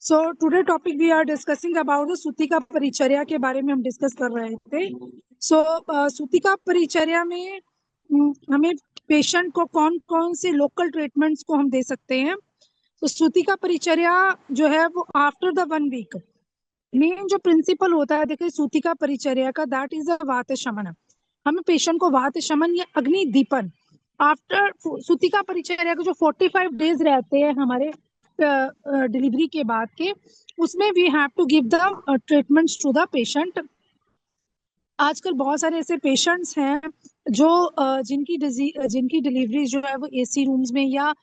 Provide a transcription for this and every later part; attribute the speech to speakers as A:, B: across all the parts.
A: So today topic we are discussing about the sutika paricharya के बारे में हम डिस्कस कर रहे थे। सूतिका परिचर्या में हमें पेशेंट को कौन कौन से लोकल ट्रीटमेंट्स को हम दे सकते हैं। तो सूतिका परिचर्या जो है वो आफ्टर द 1 वीक मेन जो प्रिंसिपल होता है, देखिए सूतिका परिचर्या का, दैट इज अ वात शमन। हमें पेशेंट को वात शमन या अग्नि दीपन आफ्टर सूतिका परिचर्या के जो 45 डेज रहते हैं हमारे डिलीवरी के बाद के, उसमें we have to give the treatments to the patient. आजकल बहुत सारे ऐसे पेशेंट्स हैं जो जिनकी डिलीवरी जो है वो एसी रूम्स में, या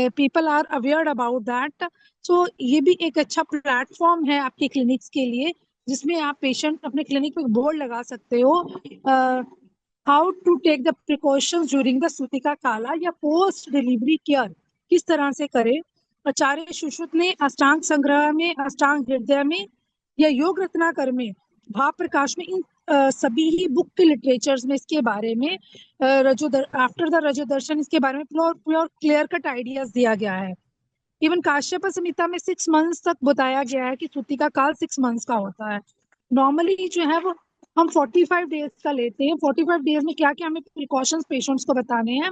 A: people are aware about that. So ये भी एक अच्छा प्लेटफॉर्म है आपके क्लिनिक्स के लिए, जिसमें आप पेशेंट अपने क्लिनिक में बोर्ड लगा सकते हो, how to take the precautions during the sutika kala या पोस्ट डिलीवरी केयर किस तरह से करें। आचार्य सुश्रुत ने अष्टांग संग्रह में, अष्टांग हृदय में या योग रत्नाकर में, भाव प्रकाश में, इन सभी ही बुक के लिटरेचर्स में इसके बारे में आफ्टर द रजो दर्शन इसके बारे में प्योर क्लियर कट आइडियाज दिया गया है। इवन काश्यप संहिता में 6 मंथ्स तक बताया गया है कि सूतिका काल 6 मंथ्स का होता है। नॉर्मली जो है वो हम 45 डेज का लेते हैं। 45 डेज में क्या क्या हमें प्रिकॉशंस पेशेंट्स को बताने हैं।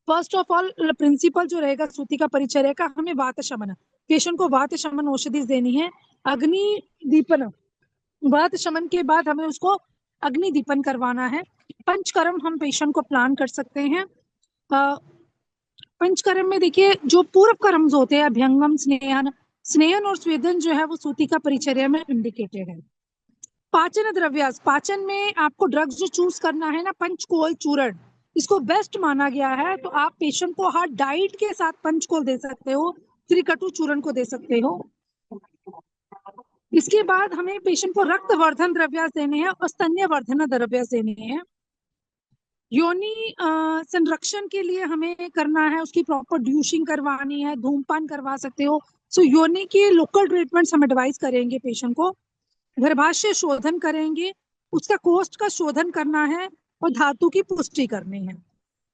A: फर्स्ट ऑफ ऑल प्रिंसिपल जो रहेगा सूतिका परिचर्या का, हमें वात शमन, पेशेंट को वात शमन औषधि देनी है। अग्नि दीपन, वात शमन के बाद हमें उसको अग्नि दीपन करवाना है। पंचकर्म हम पेशेंट को प्लान कर सकते हैं। पंचकर्म में देखिए जो पूर्व कर्म होते हैं, अभ्यंगम, स्नेहन, स्नेहन और स्वेदन जो है वो सूतिका परिचर्या में इंडिकेटेड है। पाचन द्रव्यास, पाचन में आपको ड्रग्स जो चूज करना है ना, पंचकोल चूर्ण इसको बेस्ट माना गया है। तो आप पेशेंट को हर डाइट के साथ पंचकोल दे सकते हो, त्रिकटु चूर्ण को दे सकते हो। इसके बाद हमें पेशेंट को रक्तवर्धन द्रव्यास देने हैं और स्तन्यवर्धन द्रव्यास देने हैं। योनि संरक्षण के लिए हमें करना है, उसकी प्रॉपर ड्यूशिंग करवानी है, धूमपान करवा सकते हो। सो योनि के लोकल ट्रीटमेंट्स हम एडवाइस करेंगे पेशेंट को। गर्भाशय शोधन करेंगे, उसका कोष्ठ का शोधन करना है और धातु की पुष्टि करनी है।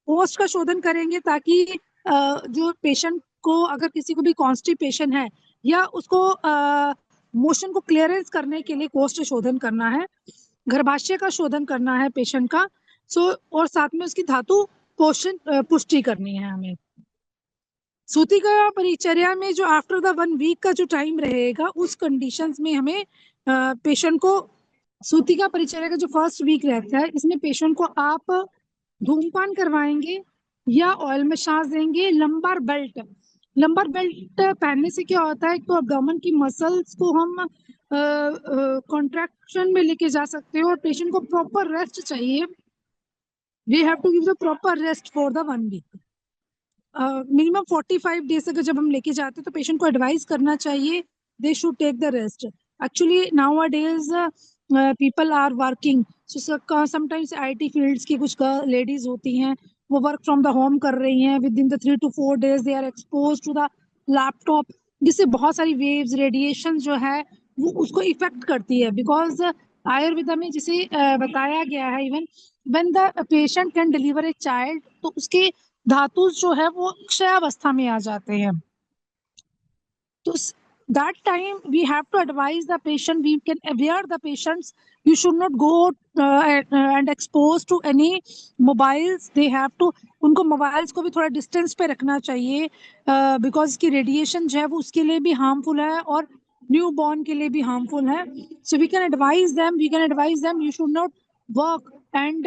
A: कोष्ठ का शोधन करेंगे ताकि जो पेशेंट को, अगर किसी को भी कॉन्स्टिपेशन है या उसको मोशन को क्लियरेंस करने के लिए कोष्ठ शोधन करना है। गर्भाशय का शोधन करना है पेशेंट का। और साथ में उसकी धातु पोषण पुष्टि करनी है हमें। सूतिका परिचर्या में जो आफ्टर द 1 वीक का जो टाइम रहेगा, उस कंडीशंस में हमें पेशेंट को, सूतिका परिचर्या का जो फर्स्ट वीक रहता है इसमें पेशेंट को आप धूमपान करवाएंगे या ऑयल मसाज देंगे। लंबर बेल्ट, लंबर बेल्ट पहनने से क्या होता है, तो अब्डोमेन की मसल्स को हम कॉन्ट्रैक्शन में लेके जा सकते हो। और पेशेंट को प्रॉपर रेस्ट चाहिए, we have to give the proper rest for the 1 week. Minimum 45 days तक जब हम लेके जाते हैं तो पेशेंट को एडवाइस करना चाहिए, they should take the rest. Actually nowadays people are working, sometimes IT fields की कुछ लेडीज होती हैं, वो वर्क फ्रॉम द होम कर रही हैं। Within the 3 to 4 days they are expose to the laptop, जिससे बहुत सारी वेव्स, रेडिएशन जो है वो उसको इफेक्ट करती है। बिकॉज आयुर्वेदा में जिसे बताया गया है, even when the patient can deliver a child, तो उसके धातु जो है वो क्षयावस्था में आ जाते हैं। तो that time we have to advise the patient, we can aware the patients, you should not go and expose to any mobiles. They have to, उनको मोबाइल्स को भी थोड़ा डिस्टेंस पे रखना चाहिए, बिकॉज की रेडिएशन जो है वो उसके लिए भी हार्मफुल है और न्यू बॉर्न के लिए भी हार्मफुल है। So we can advise them, you should not work and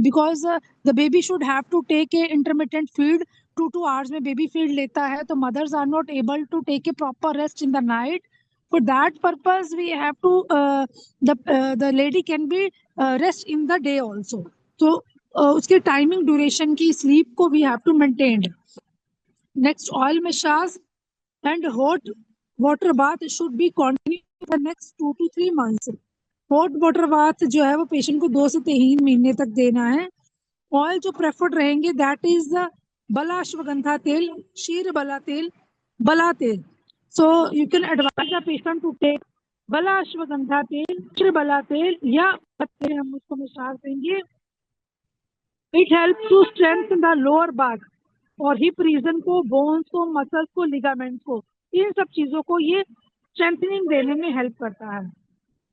A: because the baby should have to take a intermittent feed। 2 hours में बेबी फीड लेता है, तो mothers are not able to take a proper rest in the night. For that purpose we have to, the lady can be rest in the day also. तो उसके timing duration की sleep को we have to maintain. Next, oil massage and hot water bath should be continue for next 2 to 3 months। Hot water bath जो है वो patient को 2 से 3 महीने तक देना है। ऑयल जो प्रेफर्ड रहेंगे, दैट इज बला अश्वगंधा तेल, क्षीर बला तेल, बला तेल। So you can advise the patient to take बला अश्वगंधा तेल, क्षीर बला तेल, या हम उसको मसाज देंगे। It help to strengthen the lower back और हिप रीजन को, बोन्स को, मसल्स को, लिगामेंट्स को। इन सब चीजों को ये स्ट्रेंथनिंग देने में हेल्प करता है।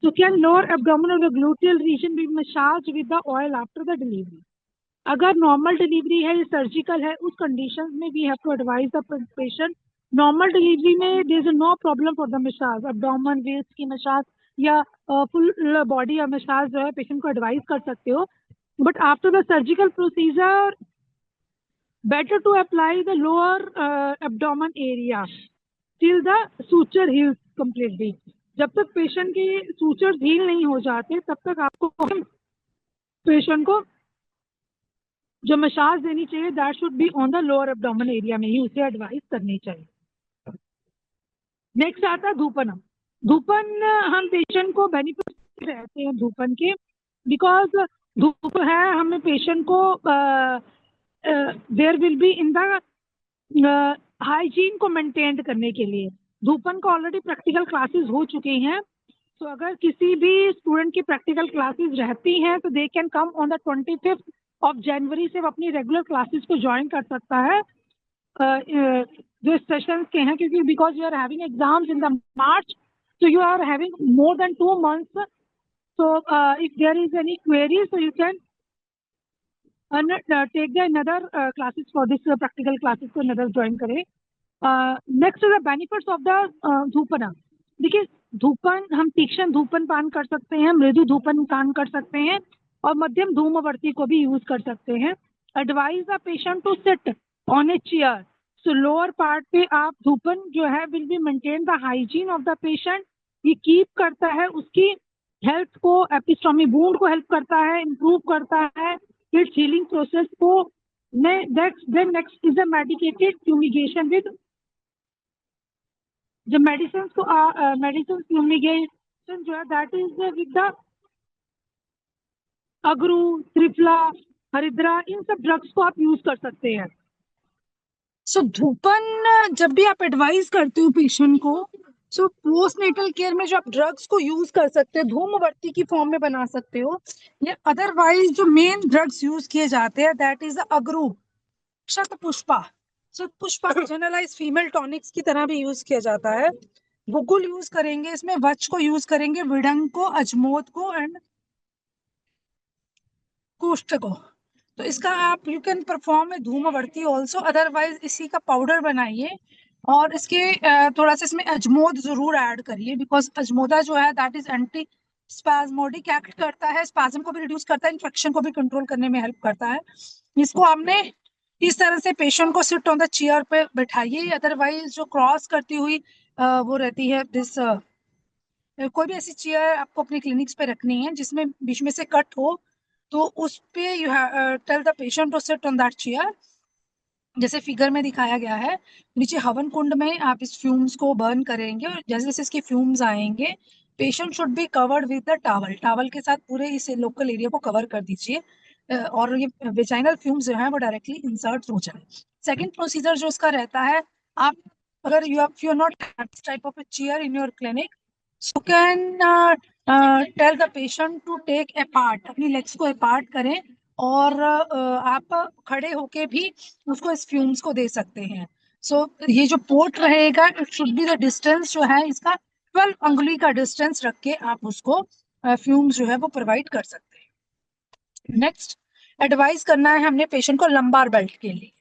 A: So can lower abdominal or the gluteal region be massaged with the oil after the delivery? अगर नॉर्मल डिलीवरी है या सर्जिकल है, उस कंडीशन में we have to advise the patient. Normal delivery में there is no problem for the massage, abdomen waist की massage या full body या मसाज जो है पेशेंट को एडवाइज कर सकते हो। But after the surgical procedure better to apply the lower abdomen area till the suture heals completely. जब तक पेशेंट की सूचर्स हील नहीं हो जाते तब तक आपको पेशेंट को जो मसाज देनी चाहिए that should be on the lower abdomen area में ही उसे एडवाइस करनी चाहिए। नेक्स्ट आता है धूपन। धूपन हम पेशेंट को बेनिफिट रहते हैं धूपन के, बिकॉज धूप है हमें पेशेंट को there will be in the hygiene को मेंटेन करने के लिए। धूपन को ऑलरेडी प्रैक्टिकल क्लासेस हो चुकी हैं, तो अगर किसी भी स्टूडेंट की प्रैक्टिकल क्लासेस रहती हैं तो they can come on the 25th of January से वो अपनी रेगुलर क्लासेस को ज्वाइन कर सकता है जो सेशंस के हैं, क्योंकि because you are having exams in the March, so you are having more than 2 months, so if there is any query so you can take the another classes for this practical classes को another join करें। next is the benefits of the धूपन। देखिए धूपन हम तीक्ष्ण धूपन पान कर सकते हैं, मृदु धूपन पान कर सकते हैं और मध्यम धूमवर्ती को भी यूज कर सकते हैं। Advise the patient to sit on a chair, so lower part पे आप धूपन जो है will be maintain the hygiene of the patient. ये कीप करता है उसकी हेल्थ को, एपिस्टोमी वुंड को हेल्प करता है, इंप्रूव करता है इट्स हीलिंग प्रोसेस को। Then next is the medicated fumigation with, जब मेडिसिन को मेडिसिन फ्यूमिगेशन जो है that is with the agaru, triphala, haridra, इन सब ड्रग्स को आप यूज कर सकते हैं। सो धूपन जब भी आप एडवाइस करते हो पेशेंट को, सो पोस्ट नेटल केयर में जो आप ड्रग्स को यूज कर सकते हो धूमवर्ती की फॉर्म में बना सकते हो, या अदरवाइज जो मेन ड्रग्स यूज किए जाते हैं that is the agaru, shatapushpa. शतपुष्पा जनरलाइज फीमेल टॉनिक्स की तरह भी यूज किया जाता है। गुगुल यूज करेंगे, इसमें वच को यूज करेंगे, विडंग को, अजमोद को एंड कुष्ठ को। तो इसका आप you can perform a dhumavarti also, otherwise इसी का पाउडर बनाइए और इसके थोड़ा सा इसमें अजमोद जरूर ऐड करिए, बिकॉज अजमोदा जो है दैट इज एंटी स्पैज्मोडिक एक्ट करता है, स्पैज्म को भी रिड्यूस करता है, इन्फेक्शन को भी कंट्रोल करने में हेल्प करता है। इसको हमने इस तरह से पेशेंट को सिट ऑन द चेयर पे बैठाइए, अदरवाइज जो क्रॉस करती हुई वो रहती है दिस कोई भी ऐसी चेयर आपको अपने क्लिनिक्स पे रखनी है जिसमें बीच में से कट हो, तो उस पे you tell the patient to sit on that chair, जैसे फिगर में दिखाया गया है। नीचे हवन कुंड में आप इस फ्यूम्स को बर्न करेंगे और जैसे जैसे इसके फ्यूम्स आएंगे patient should be covered with the towel, towel के साथ पूरे इस लोकल एरिया को कवर कर दीजिए और ये वेजाइनल फ्यूम्स जो है वो डायरेक्टली इंसर्ट हो जाए। सेकेंड प्रोसीजर जो इसका रहता है, आप अगर you are not type of a chair in your clinic, so can tell the patient to take a part, अपनी लेग्स को अपार्ट करें और आप खड़े होके भी उसको इस फ्यूम्स को दे सकते हैं। सो ये जो पोर्ट रहेगा it should be the distance जो है इसका 12 अंगुली का डिस्टेंस रख के आप उसको फ्यूम्स जो है वो प्रोवाइड कर सकते हैं। नेक्स्ट एडवाइस करना है हमने पेशेंट को लंबार बेल्ट के लिए,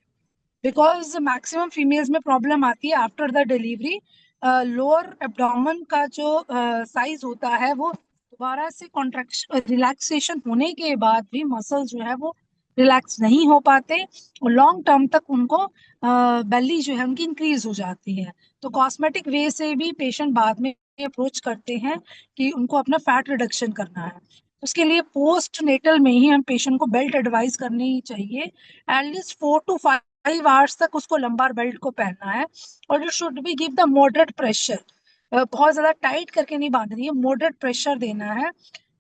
A: बिकॉज मैक्सिमम फीमेल्स में प्रॉब्लम आती है after the delivery. Lower abdomen का जो साइज होता है वो दोबारा से कॉन्ट्रैक्शन रिलैक्सेशन होने के बाद भी मसल्स जो है वो रिलैक्स नहीं हो पाते और लॉन्ग टर्म तक उनको बेली जो है उनकी इंक्रीज हो जाती है। तो कॉस्मेटिक वे से भी पेशेंट बाद में अप्रोच करते हैं कि उनको अपना फैट रिडक्शन करना है। उसके लिए पोस्ट नेटल में ही हम पेशेंट को बेल्ट एडवाइस करनी ही चाहिए। एटलीस्ट 4 to 5 आवर्स तक उसको लंबार बेल्ट को पहनना है और you should be give the moderate pressure, बहुत ज्यादा टाइट करके नहीं बांधनी है, मॉडरेट प्रेशर देना है।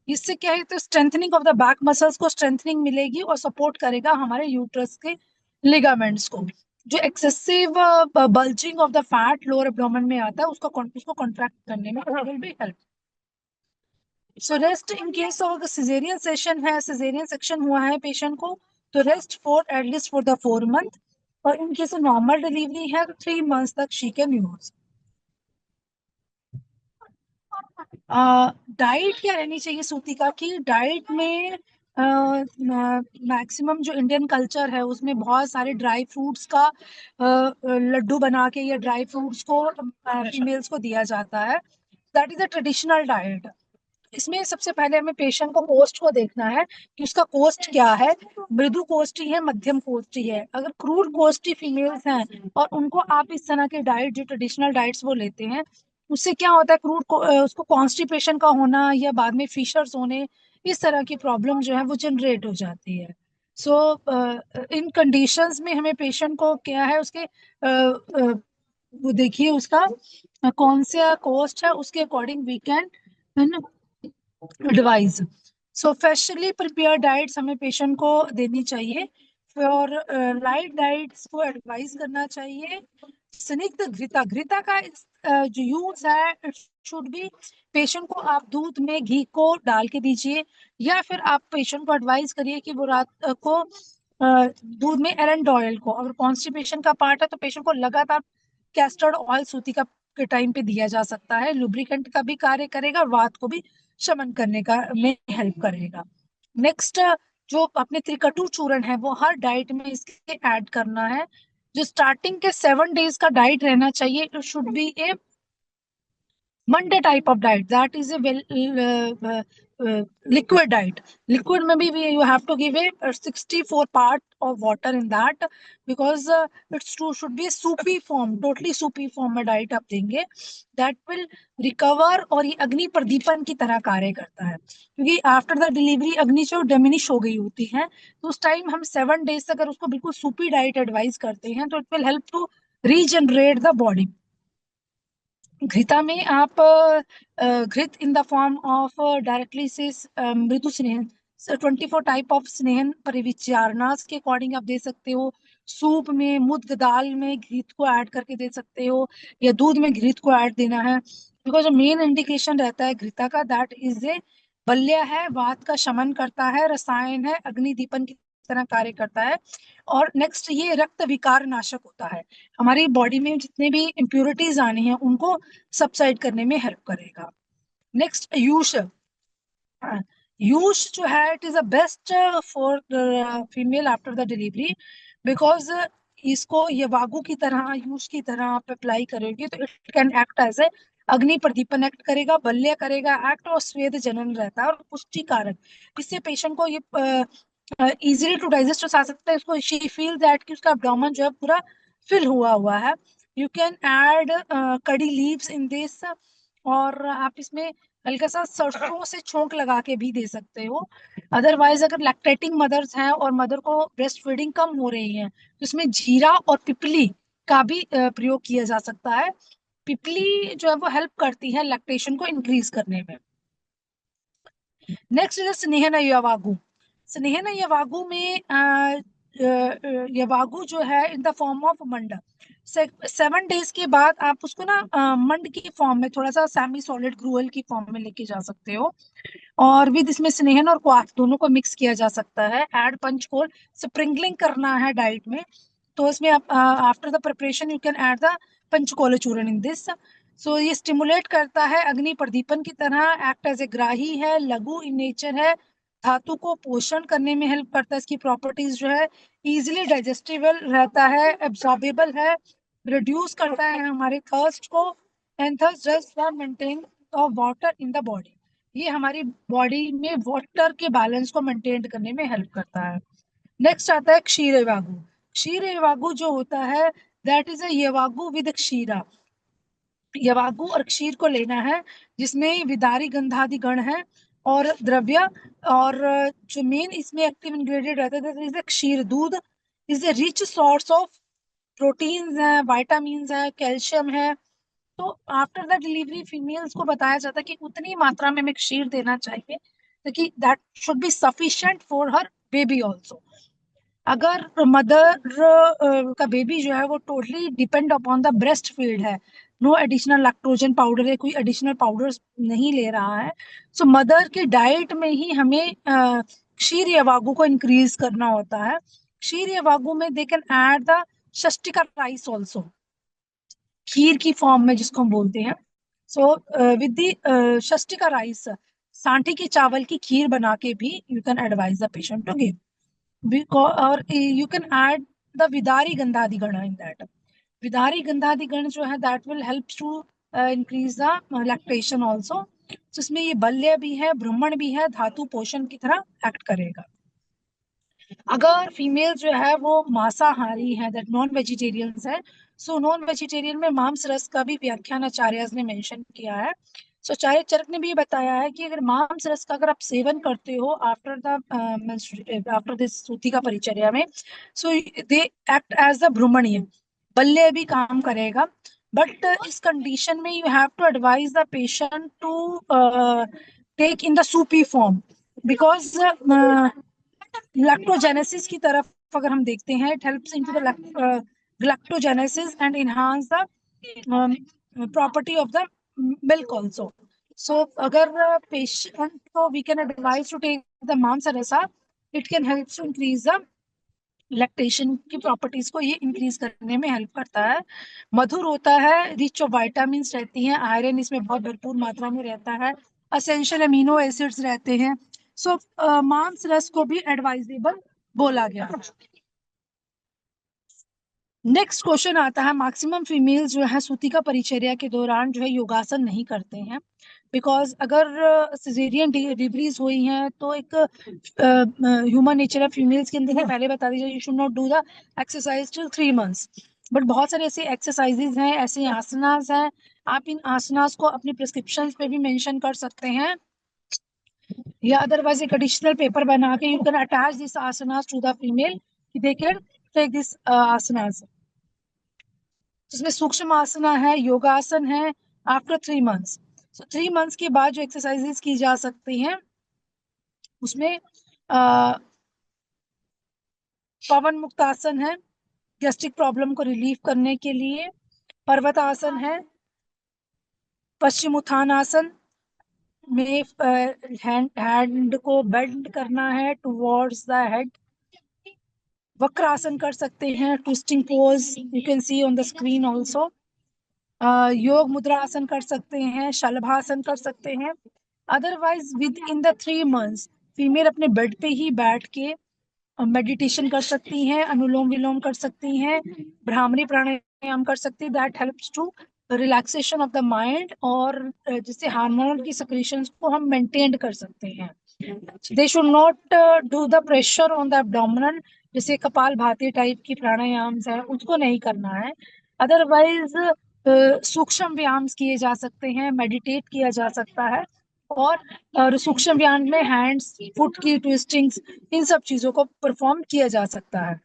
A: इससे क्या है तो strengthening of the back muscles को स्ट्रेंथनिंग मिलेगी और सपोर्ट करेगा हमारे यूट्रस के लिगामेंट्स को। जो excessive bulging of the fat lower abdomen में आता है उसको कॉन्ट्रैक्ट करने में will be help. So rest in case of caesarean session है, सिजेरियन सेक्शन हुआ है पेशेंट को, तो rest for at least for the 4 month, और इन केस नॉर्मल डिलीवरी है तो 3 months तक शी कैन यूज। डाइट क्या रहनी चाहिए सूतिका की? डाइट में मैक्सिमम जो इंडियन कल्चर है उसमें बहुत सारे ड्राई फ्रूट्स का लड्डू बना के या ड्राई फ्रूट्स को फीमेल्स को दिया जाता है। That is a traditional diet. इसमें सबसे पहले हमें पेशेंट को कोस्ट को देखना है कि उसका कोस्ट क्या है। मृदु कोष्ठी है, मध्यम कोष्ठी है। अगर क्रूर कोष्ठी फीमेल्स हैं और उनको आप इस तरह के डाइट जो ट्रेडिशनल डाइट्स वो लेते हैं, उससे क्या होता है, उसको कॉन्स्टिपेशन का होना या बाद में फिशर्स होने, इस तरह की प्रॉब्लम जो है वो जनरेट हो जाती है। सो इन कंडीशंस में हमें पेशेंट को क्या है उसके वो देखिए उसका कौन सा कोस्ट है, उसके according we can advice. So freshly prepare diets हमें पेशेंट को देनी चाहिए। फॉर लाइट डाइट्स को एडवाइस करना चाहिए। स्निग्ध घृता, घृता का जो यूज है इट शुड बी, पेशेंट को आप दूध में घी को डाल के दीजिए, या फिर आप पेशेंट को एडवाइस करिए कि वो रात को दूध में एरंड ऑयल को, अगर कॉन्स्टिपेशन का पार्ट है तो पेशेंट को लगातार कैस्टर्ड ऑयल सूती का के टाइम पे दिया जा सकता है। लुब्रिकेंट का भी कार्य करेगा, वात को भी शमन करने का में हेल्प करेगा। नेक्स्ट, जो अपने त्रिकटु चूर्ण है वो हर डाइट में इसके ऐड करना है। जो स्टार्टिंग के 7 डेज का डाइट रहना चाहिए, it should be A Monday type of diet. That is a well liquid diet. Liquid में भी you have to give a 64 part of water in that, because should be a soupy form, totally soupy form में diet आप देंगे, that will recover। और ये अग्नि प्रदीपन की तरह कार्य करता है, क्योंकि आफ्टर द डिलीवरी अग्नि जो डिमिनिश हो गई होती है, तो उस टाइम हम 7 डेज अगर उसको बिल्कुल सूपी डाइट एडवाइस करते हैं तो it will help to regenerate the body. घृता में आप घृत in the form of directly से मृदु स्नेहन, 24 टाइप ऑफ स्नेहन परिविचारणास के अकॉर्डिंग आप दे सकते हो। सूप में, मुद्ग दाल में घृत को ऐड करके दे सकते हो, या दूध में घृत को ऐड देना है। बिकॉज मेन इंडिकेशन रहता है घृता का, दैट इज ए बल्य है, वात का शमन करता है, रसायन है, अग्नि दीपन की तरह कार्य करता है। और नेक्स्ट, ये रक्त विकार नाशक होता है। हमारी बॉडी में जितने भी इम्प्योरिटीज आनी है उनको सबसाइड करने में हेल्प करेगा। नेक्स्ट, यूश। यूश जो है it is a best for female after the delivery, because इसको ये वागु की तरह, यूश की तरह आप अप्लाई करेंगे तो it can act as a अग्नि प्रदीपन एक्ट करेगा, बल्य करेगा एक्ट, और स्वेद जनन रहता है और पुष्टि कारक। इससे पेशेंट को ये इजीली टू डाइजेस्ट हो सकता है। इसको शी फील दैट कि उसका एब्डोमेन जो है पूरा फिल हुआ हुआ है। यू कैन ऐड कड़ी लीव्स इन दिस, और आप इसमें हल्का सा सरसों से छोंक लगा के भी दे सकते हो। अदरवाइज अगर लैक्टेटिंग मदर्स हैं और मदर को ब्रेस्ट फीडिंग कम हो रही है तो इसमें जीरा और पिपली का भी प्रयोग किया जा सकता है। पिपली जो है वो हेल्प करती है लैक्टेशन को इंक्रीज करने में। Next is स्नेहन यवागु। स्नेहन यवागु में यवागु जो है इन द फॉर्म ऑफ मंड। 7 डेज के बाद आप उसको ना मंड की फॉर्म में, थोड़ा सा सेमी सॉलिड ग्रूअल की फॉर्म में लेके जा सकते हो, और विद इसमें स्नेहन और क्वाथ दोनों को मिक्स किया जा सकता है। ऐड पंचकोल, स्प्रिंकलिंग करना है डाइट में, तो इसमें आप after the preparation you can add the panchakol चूर्ण इन दिस। सो ये स्टिमुलेट करता है अग्नि प्रदीपन की तरह, एक्ट एज ए ग्राही है, लघु इन नेचर है, धातु को पोषण करने में हेल्प करता है। इसकी प्रॉपर्टीज जो है इजिली डाइजेस्टिबल रहता है, एब्सॉर्बेबल है, रिड्यूस करता है हमारे थर्स्ट को, and thirst just the maintain of water in the body. ये हमारी बॉडी में वाटर के बैलेंस को मेंटेन करने में हेल्प करता है। नेक्स्ट आता है क्षीर एवागु। क्षीर एवागु जो होता है दैट इज अ यवागु विद क्षीरा। यवागु और क्षीर को लेना है, जिसमें विदारी गंधादि गण है और द्रव्य, और जो मेन इसमें एक्टिव इंग्रेडिएंट रहता है इज क्षीर। दूध is a rich source of proteins है, विटामिन्स है, कैल्शियम है। तो आफ्टर द डिलीवरी फीमेल्स को बताया जाता है कि उतनी मात्रा में हमें क्षीर देना चाहिए ताकि that should be sufficient for her baby also. अगर मदर का बेबी जो है वो totally depend upon the breast feed है, नो एडिशनल लैक्टोजन पाउडर है, कोई एडिशनल पाउडर नहीं ले रहा है, सो मदर के डाइट में ही हमें क्षीर यवागु को इंक्रीज करना होता है। क्षीर यवागु में they can add the shashtika rice also, खीर की फॉर्म में जिसको हम बोलते हैं। So with the shashtika rice, सांठी की चावल की खीर बना के भी you can advise the patient to give, और you can add the vidari gandhadigana in that. विदारी गंधाधिगण जो है that will help to increase the lactation also. तो इसमें ये बल्य भी है, ब्रह्मण भी है, धातु पोषण की तरह एक्ट करेगा। अगर फीमेल जो है वो मांसाहारी है, दैट नॉन वेजिटेरियंस है, सो नॉन वेजिटेरियन में मांस रस का भी व्याख्यान आचार्य ने मेंशन किया है। सो आचार्य चरक ने भी बताया है कि अगर मांस रस का अगर आप सेवन करते हो आफ्टर दिस सूती का परिचर्या में, so they act as the bhrumaniya, बल्य भी काम करेगा। बट इस कंडीशन में you have to advise the patient to take in the soupy form, because lactogenesis की तरफ अगर हम देखते हैं, it helps into the lactogenesis and enhance the property of the milk also. So अगर पेशेंट को we can advise to take the mansa rasa, it can help to increase the lactation की properties को ये इंक्रीज करने में हेल्प करता है। मधुर होता है, रिच ऑफ विटामिन्स रहती हैं, आयरन इसमें बहुत भरपूर मात्रा में रहता है, असेंशियल अमीनो एसिड्स रहते हैं। सो मांस रस को भी एडवाइजेबल बोला गया। नेक्स्ट क्वेश्चन आता है, मैक्सिमम फीमेल्स जो है सूतिका परिचर्या के दौरान जो है योगासन नहीं करते हैं, बिकॉज अगर सिजेरियन डिलीवरीज हुई हैं तो एक ह्यूमन नेचर है फीमेल्स के अंदर, पहले बता दीजिए you should not do the exercise till 3 months. But बहुत सारे ऐसे एक्सरसाइजेज हैं, ऐसे आसनास हैं, आप इन आसनास को अपनी प्रिस्क्रिप्शन पे भी मेंशन कर सकते हैं, या अदरवाइज एक एडिशनल पेपर बना के you can attach this asanas to the female, they can take this asanas. जिसमें सूक्ष्म आसना है, योगासन है, आफ्टर 3 मंथ्स। सो 3 मंथ्स के बाद जो एक्सरसाइजेस की जा सकती हैं उसमें पवन मुक्त आसन है, गैस्ट्रिक प्रॉब्लम को रिलीव करने के लिए, पर्वत आसन है, पश्चिम उत्थान आसन में हैंड को बेंड करना है टुवर्ड्स द हेड, वक्रासन कर सकते हैं, twisting pose you can see on the screen also, योग मुद्रा आसन कर सकते हैं, शलभासन कर सकते हैं। Otherwise with in the 3 months female अपने बेड पे ही बैठ के मेडिटेशन कर सकती हैं, अनुलोम विलोम कर सकती हैं, भ्रामरी प्राणायाम कर सकती है, that helps to relaxation of the mind, और जिससे हार्मोन की सिक्रीशंस को हम मेंटेन कर सकते हैं। They should not do the pressure on the abdominal, जैसे कपाल भाती टाइप की प्राणायाम है उसको नहीं करना है। अदरवाइज सूक्ष्म व्यायाम किए जा सकते हैं, मेडिटेट किया जा सकता है, और सूक्ष्म व्यायाम में हैंड्स फुट की ट्विस्टिंग्स, इन सब चीजों को परफॉर्म किया जा सकता है।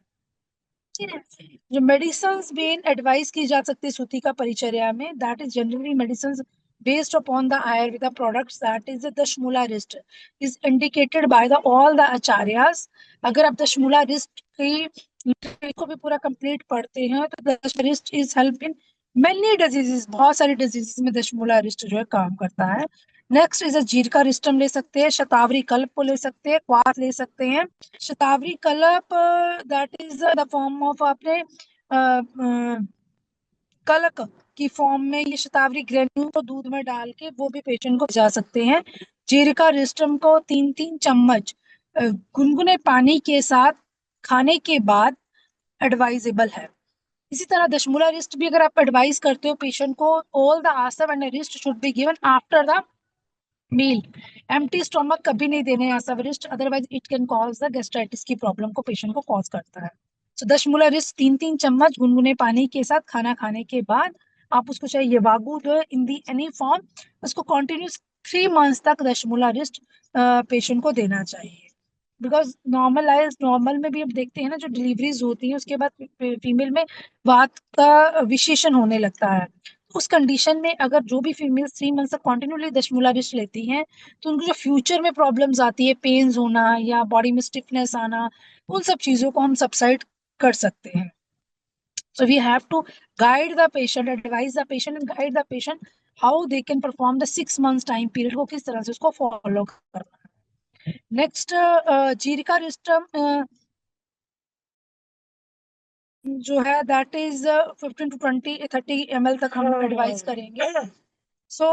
A: जो मेडिसिन बेन एडवाइस की जा सकती है सूती का परिचर्या में, that is generally medicine based upon the ayurveda products, that is the dashmula wrist is indicated by the all the acharyas। अगर आप दशमूला wrist की को भी पूरा कंप्लीट पढ़ते हैं तो Dashmula wrist is help in many diseases, बहुत सारी डिजीजेस में दशमूला wrist जो है काम करता है। नेक्स्ट इज जीरका रिस्टम ले सकते हैं, शतावरी कल्प को ले सकते हैं, क्वाथ ले सकते हैं। शतावरी कल्प that is the form of आपने कलक की फॉर्म में ये शतावरी ग्रेन्यूल को दूध में डाल के वो भी पेशेंट को जा सकते हैं। जीरिका रिस्टम को 3-3 चम्मच गुनगुने पानी के साथ खाने के बाद एडवाइजेबल है। इसी तरह दशमूला रिस्ट भी अगर आप एडवाइस करते हो पेशेंट को, all the asava and arishta should be given after the meal. Empty stomach कभी नहीं देने आसव रिस्ट, otherwise it can cause the gastritis की प्रॉब्लम को पेशेंट को कॉज करता है। तो दशमूला रिस्ट 3-3 चम्मच गुनगुने पानी के साथ खाना खाने के बाद आप उसको चाहिए वागू जो इन दी एनी फॉर्म, उसको कंटिन्यूस 3 मंथ्स तक दशमूला रिस्ट पेशेंट को देना चाहिए। बिकॉज नॉर्मल में भी अब देखते हैं ना, जो डिलीवरीज होती है उसके बाद फीमेल में वात का विशेषण होने लगता है। उस कंडीशन में अगर जो भी फीमेल 3 मंथ तक कॉन्टिन्यूसली दशमूला विष लेती हैं तो उनको जो फ्यूचर में प्रॉब्लम्स आती है, पेन्स होना या बॉडी में स्टिफनेस आना, उन सब चीजों को हम सबसाइड कर सकते हैं। So we have to guide the patient, advise the patient and guide the patient how they can perform the 6 months time period को किस तरह से उसको फॉलो करना है। नेक्स्ट जीरिका रिस्टम जो है दैट इज 15 to 20-30 ml तक हम एडवाइस करेंगे। So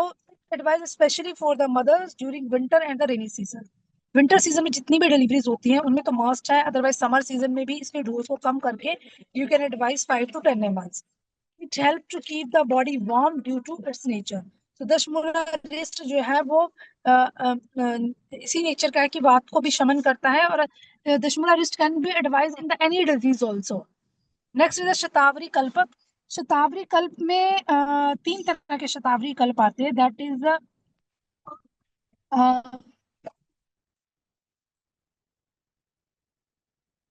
A: advice specially for the mothers during winter and the rainy season. Winter season में जितनी भी डिलीवरीज होती हैं उनमें तो मस्ट है, अदरवाइज समर सीजन में भी इसके डोज को कम करके you can advice 5 to 10 ml। It help to keep the body warm due to its nature. तो दशमूला रिस्ट जो है वो इसी नेचर का है कि वात को भी शमन करता है, और dashamula arishta can be advise in the any disease also. Next is shatavari kalpa. शतावरी कल्प में 3 तरह के शतावरी कल्प आते हैं। That is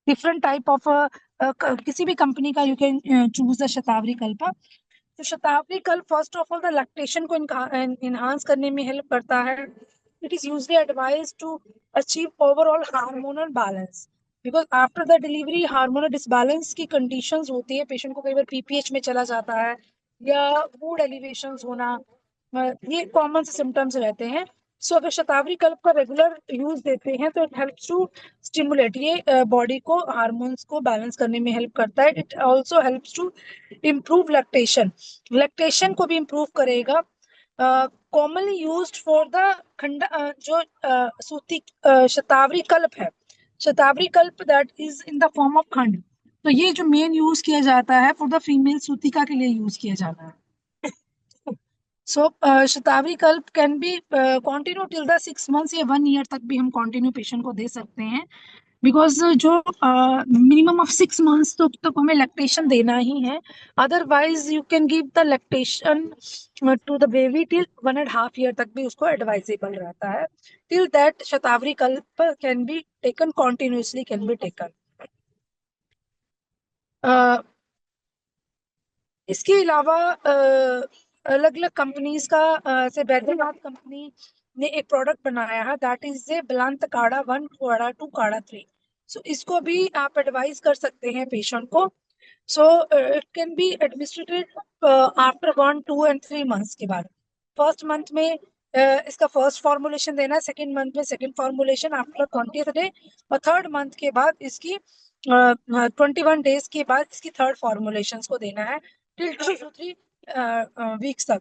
A: different type of, किसी भी कंपनी का यू कैन चूज द शतावरी कल्प। तो शतावरी कल्प first of all the lactation को इनहांस करने में हेल्प करता है। It is usually advise to achieve overall hormonal balance, because after the delivery hormonal disbalance की कंडीशंस होती है, पेशेंट को कई बार पीपीएच में चला जाता है या मूड एलिवेशंस होना, ये कॉमन से सिम्टम्स रहते हैं। सो अगर शतावरी कल्प का रेगुलर यूज देते हैं तो इट हेल्प्स टू स्टिमुलेट, ये बॉडी को हार्मोन्स को बैलेंस करने में हेल्प करता है। It also helps to improve lactation, lactation को भी इम्प्रूव करेगा। कॉमनली यूज्ड फॉर द खंड जो सूती शतावरी कल्प है, शतावरी कल्प that is in the form of खंड, तो ये जो मेन यूज किया जाता है फॉर द फीमेल सूतिका के लिए यूज किया जाता है। सो शतावरी कल्प can be continue till the 6 months या 1 year तक भी हम कंटिन्यू पेशेंट को दे सकते हैं, बिकॉज जो मिनिमम ऑफ 6 months तो हमें लैक्टेशन देना ही है। Otherwise you can give the lactation to the baby till 1.5 year तक भी उसको एडवाइजेबल रहता है। टिल दैट शतावरी कल्प can be taken continuously, can be taken. इसके अलावा अलग अलग कंपनीज का से बैद्यनाथ कंपनी ने एक प्रोडक्ट बनाया है, दैट इज ए बलंत काढ़ा 1, काढ़ा 2, काढ़ा 3। सो इसको भी आप एडवाइज कर सकते हैं पेशेंट को। So it can be administrated after 1, 2 and 3 months के बाद। फर्स्ट मंथ में इसका फर्स्ट फॉर्मुलेशन देना है, सेकेंड मंथ में second formulation after 20th day, और थर्ड मंथ के बाद इसकी 21 days के बाद इसकी थर्ड फॉर्मुलेशन को देना है टिल 2 to 3 weeks तक।